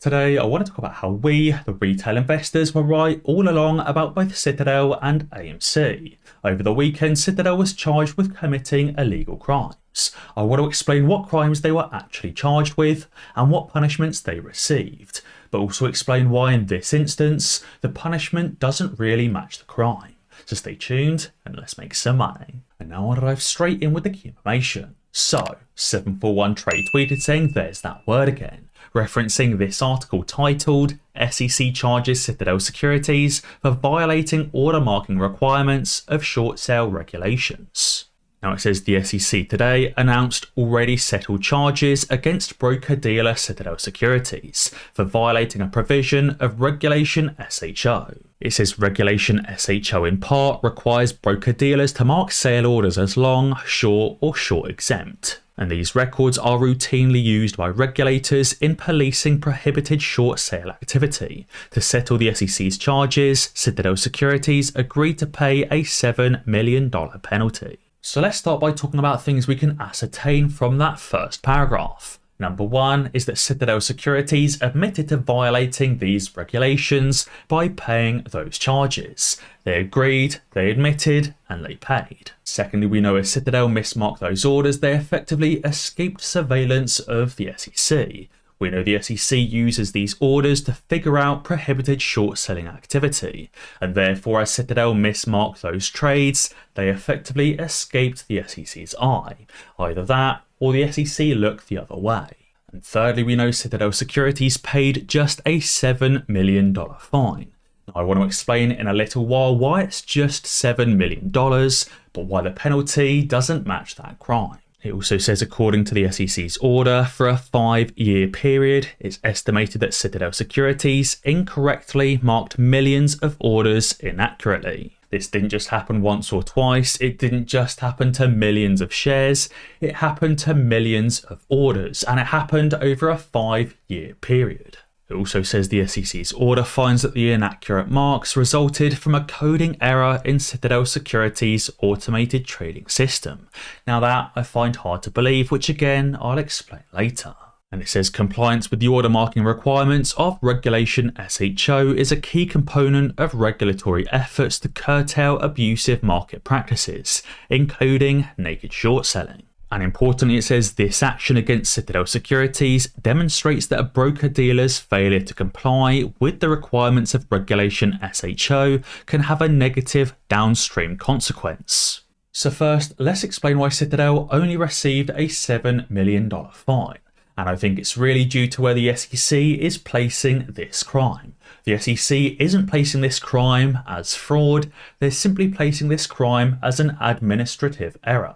Today, I want to talk about how we, the retail investors, were right all along about both Citadel and AMC. Over the weekend, Citadel was charged with committing illegal crimes. I want to explain what crimes they were actually charged with and what punishments they received, but also explain why in this instance, the punishment doesn't really match the crime. So stay tuned and let's make some money. And now I'll dive straight in with the key information. So, 741 Trey tweeted saying there's that word again, referencing this article titled SEC charges Citadel Securities for violating order marking requirements of short sale regulations. Now it says the SEC today announced already settled charges against broker-dealer Citadel Securities for violating a provision of Regulation SHO. It says Regulation SHO in part requires broker-dealers to mark sale orders as long, short or short exempt. And these records are routinely used by regulators in policing prohibited short sale activity. To settle the SEC's charges, Citadel Securities agreed to pay a $7 million penalty. So let's start by talking about things we can ascertain from that first paragraph. Number one is that Citadel Securities admitted to violating these regulations by paying those charges. They agreed, they admitted, and they paid. Secondly, we know if Citadel mismarked those orders, they effectively escaped surveillance of the SEC. We know the SEC uses these orders to figure out prohibited short selling activity, and therefore as Citadel mismarked those trades, they effectively escaped the SEC's eye. Either that, or the SEC looked the other way. And thirdly, we know Citadel Securities paid just a $7 million fine. Now, I want to explain in a little while why it's just $7 million, but why the penalty doesn't match that crime. It also says according to the SEC's order, for a 5-year period, it's estimated that Citadel Securities incorrectly marked millions of orders inaccurately. This didn't just happen once or twice, it didn't just happen to millions of shares, it happened to millions of orders, and it happened over a 5-year period. It also says the SEC's order finds that the inaccurate marks resulted from a coding error in Citadel Securities' automated trading system. Now that I find hard to believe, which again I'll explain later. And it says compliance with the order marking requirements of Regulation SHO is a key component of regulatory efforts to curtail abusive market practices, including naked short selling. And importantly, it says this action against Citadel Securities demonstrates that a broker-dealer's failure to comply with the requirements of Regulation SHO can have a negative downstream consequence. So first, let's explain why Citadel only received a $7 million fine. And I think it's really due to where the SEC is placing this crime. The SEC isn't placing this crime as fraud, they're simply placing this crime as an administrative error.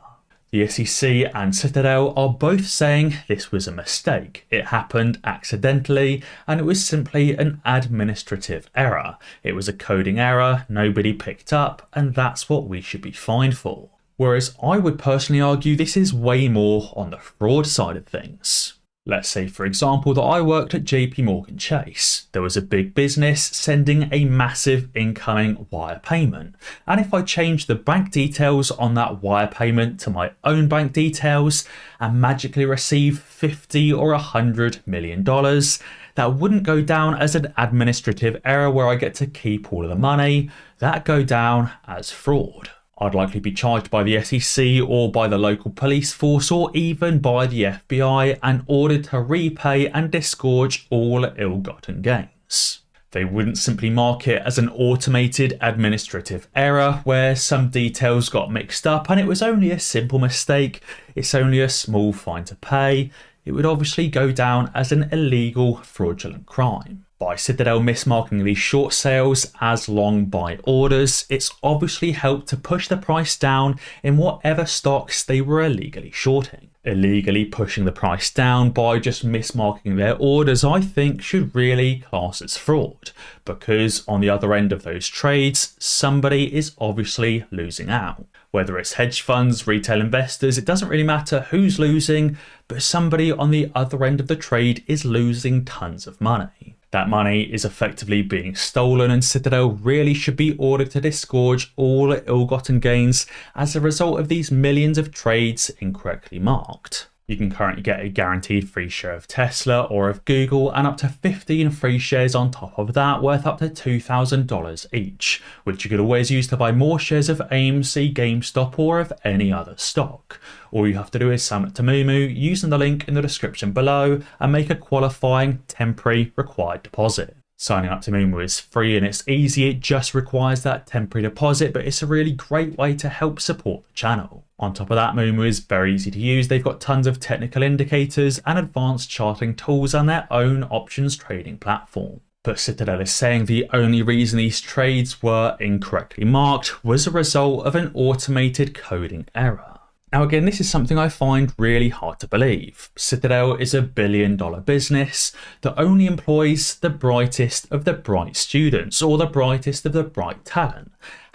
The SEC and Citadel are both saying this was a mistake, it happened accidentally, and it was simply an administrative error. It was a coding error, nobody picked up, and that's what we should be fined for. Whereas I would personally argue this is way more on the fraud side of things. Let's say, for example, that I worked at JP Chase. There was a big business sending a massive incoming wire payment. And if I changed the bank details on that wire payment to my own bank details and magically receive $50 or $100 million, that wouldn't go down as an administrative error where I get to keep all of the money. That'd go down as fraud. I'd likely be charged by the SEC or by the local police force or even by the FBI and ordered to repay and disgorge all ill-gotten gains. They wouldn't simply mark it as an automated administrative error where some details got mixed up and it was only a simple mistake, it's only a small fine to pay. It would obviously go down as an illegal fraudulent crime. By Citadel mismarking these short sales as long buy orders, it's obviously helped to push the price down in whatever stocks they were illegally shorting. Illegally pushing the price down by just mismarking their orders, I think, should really class as fraud, because on the other end of those trades, somebody is obviously losing out. Whether it's hedge funds, retail investors, it doesn't really matter who's losing, but somebody on the other end of the trade is losing tons of money. That money is effectively being stolen, and Citadel really should be ordered to disgorge all ill-gotten gains as a result of these millions of trades incorrectly marked. You can currently get a guaranteed free share of Tesla or of Google and up to 15 free shares on top of that, worth up to $2,000 each, which you could always use to buy more shares of AMC, GameStop or of any other stock. All you have to do is sign up to Moomoo using the link in the description below and make a qualifying temporary required deposit. Signing up to Moomoo is free and it's easy, it just requires that temporary deposit, but it's a really great way to help support the channel. On top of that, Moomoo is very easy to use. They've got tons of technical indicators and advanced charting tools and their own options trading platform. But Citadel is saying the only reason these trades were incorrectly marked was a result of an automated coding error. Now again, this is something I find really hard to believe. Citadel is a billion-dollar business that only employs the brightest of the bright students or the brightest of the bright talent.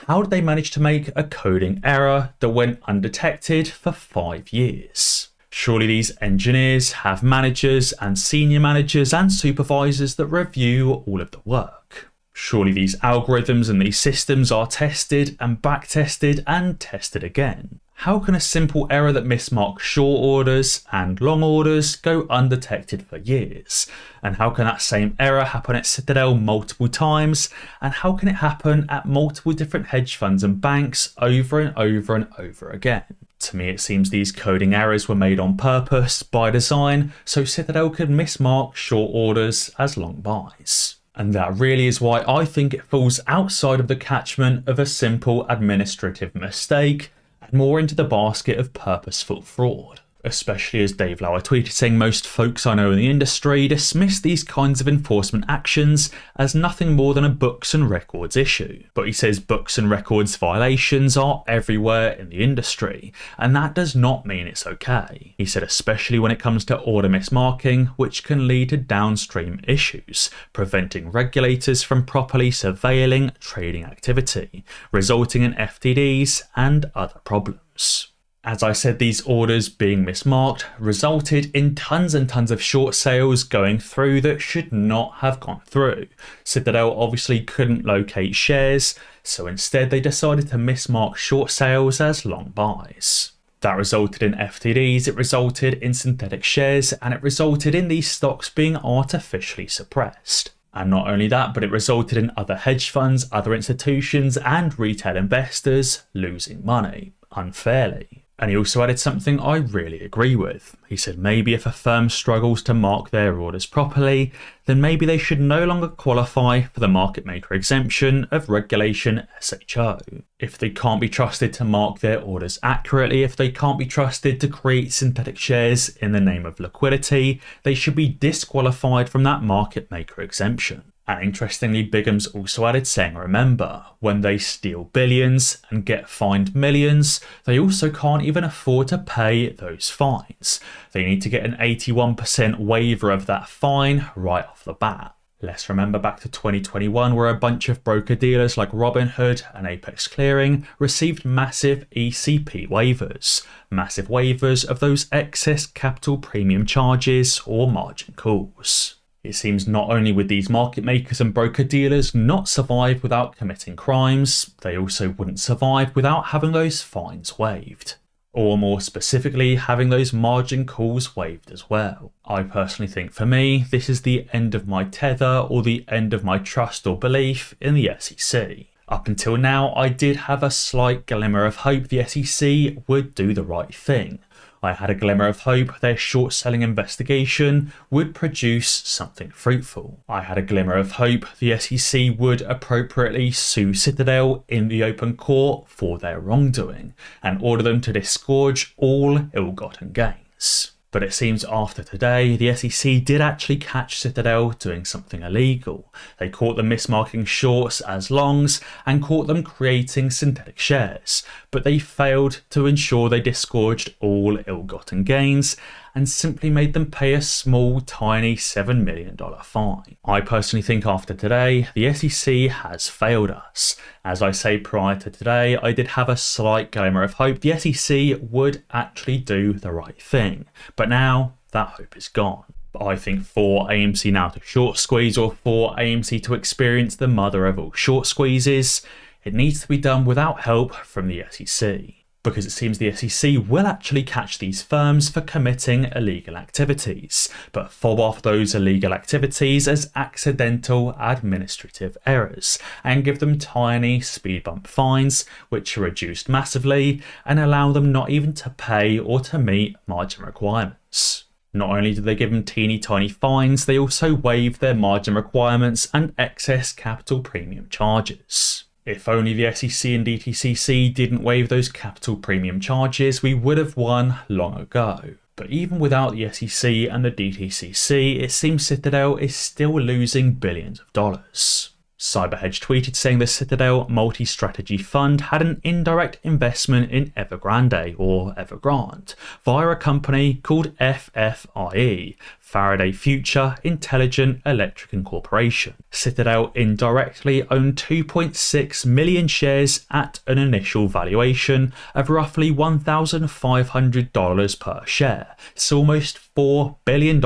How did they manage to make a coding error that went undetected for 5 years? Surely these engineers have managers and senior managers and supervisors that review all of the work. Surely these algorithms and these systems are tested and back-tested and tested again. How can a simple error that mismarks short orders and long orders go undetected for years? And how can that same error happen at Citadel multiple times? And how can it happen at multiple different hedge funds and banks over and over and over again? To me, it seems these coding errors were made on purpose, by design, so Citadel could mismark short orders as long buys. And that really is why I think it falls outside of the catchment of a simple administrative mistake and more into the basket of purposeful fraud. Especially as Dave Lauer tweeted saying most folks I know in the industry dismiss these kinds of enforcement actions as nothing more than a books and records issue. But he says books and records violations are everywhere in the industry, and that does not mean it's okay. He said especially when it comes to order mismarking, which can lead to downstream issues, preventing regulators from properly surveilling trading activity, resulting in FTDs and other problems. As I said, these orders being mismarked resulted in tons and tons of short sales going through that should not have gone through. Citadel obviously couldn't locate shares, so instead they decided to mismark short sales as long buys. That resulted in FTDs, it resulted in synthetic shares, and it resulted in these stocks being artificially suppressed. And not only that, but it resulted in other hedge funds, other institutions, and retail investors losing money unfairly. And he also added something I really agree with. He said maybe if a firm struggles to mark their orders properly, then maybe they should no longer qualify for the market maker exemption of regulation SHO. If they can't be trusted to mark their orders accurately, if they can't be trusted to create synthetic shares in the name of liquidity, they should be disqualified from that market maker exemption. And interestingly, Bigham's also added saying, remember, when they steal billions and get fined millions, they also can't even afford to pay those fines. They need to get an 81% waiver of that fine right off the bat. Let's remember back to 2021 where a bunch of broker dealers like Robinhood and Apex Clearing received massive ECP waivers. Massive waivers of those excess capital premium charges or margin calls. It seems not only would these market makers and broker dealers not survive without committing crimes, they also wouldn't survive without having those fines waived. Or more specifically, having those margin calls waived as well. I personally think for me, this is the end of my tether or the end of my trust or belief in the SEC. Up until now, I did have a slight glimmer of hope the SEC would do the right thing. I had a glimmer of hope their short selling investigation would produce something fruitful. I had a glimmer of hope the SEC would appropriately sue Citadel in the open court for their wrongdoing and order them to disgorge all ill-gotten gains. But it seems after today, the SEC did actually catch Citadel doing something illegal. They caught them mismarking shorts as longs and caught them creating synthetic shares, but they failed to ensure they disgorged all ill-gotten gains and simply made them pay a small, tiny $7 million fine. I personally think after today, the SEC has failed us. As I say prior to today, I did have a slight glimmer of hope the SEC would actually do the right thing. But now, that hope is gone. But I think for AMC now to short squeeze or for AMC to experience the mother of all short squeezes, it needs to be done without help from the SEC. because it seems the SEC will actually catch these firms for committing illegal activities, but fob off those illegal activities as accidental administrative errors and give them tiny speed bump fines, which are reduced massively and allow them not even to pay or to meet margin requirements. Not only do they give them teeny tiny fines, they also waive their margin requirements and excess capital premium charges. If only the SEC and DTCC didn't waive those capital premium charges, we would have won long ago. But even without the SEC and the DTCC, it seems Citadel is still losing billions of dollars. Cyberhedge tweeted saying the Citadel multi-strategy fund had an indirect investment in Evergrande or Evergrande via a company called FFIE, Faraday Future Intelligent Electric Incorporation. Citadel indirectly owned 2.6 million shares at an initial valuation of roughly $1,500 per share, so almost $4 billion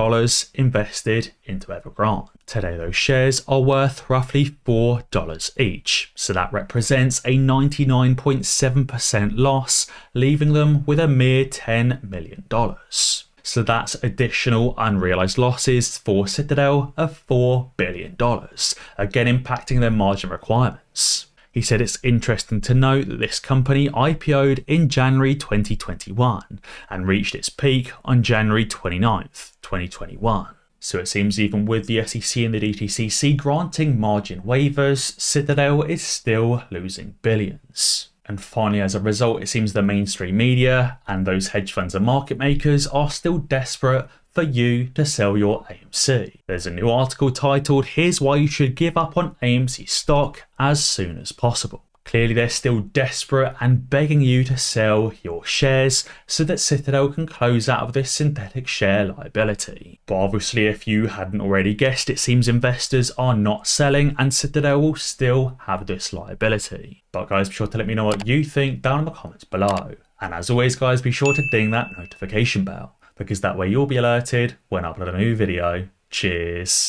invested into Evergrande. Today those shares are worth roughly $4 each, so that represents a 99.7% loss, leaving them with a mere $10 million. So that's additional unrealized losses for Citadel of $4 billion, again impacting their margin requirements. He said it's interesting to note that this company IPO'd in January 2021 and reached its peak on January 29th, 2021. So it seems even with the SEC and the DTCC granting margin waivers, Citadel is still losing billions. And finally, as a result, it seems the mainstream media and those hedge funds and market makers are still desperate for you to sell your AMC. There's a new article titled, "Here's Why You Should Give Up on AMC Stock as Soon as Possible." Clearly they're still desperate and begging you to sell your shares so that Citadel can close out of this synthetic share liability. But obviously, if you hadn't already guessed, it seems investors are not selling and Citadel will still have this liability. But guys, be sure to let me know what you think down in the comments below. And as always guys, be sure to ding that notification bell, because that way you'll be alerted when I upload a new video. Cheers.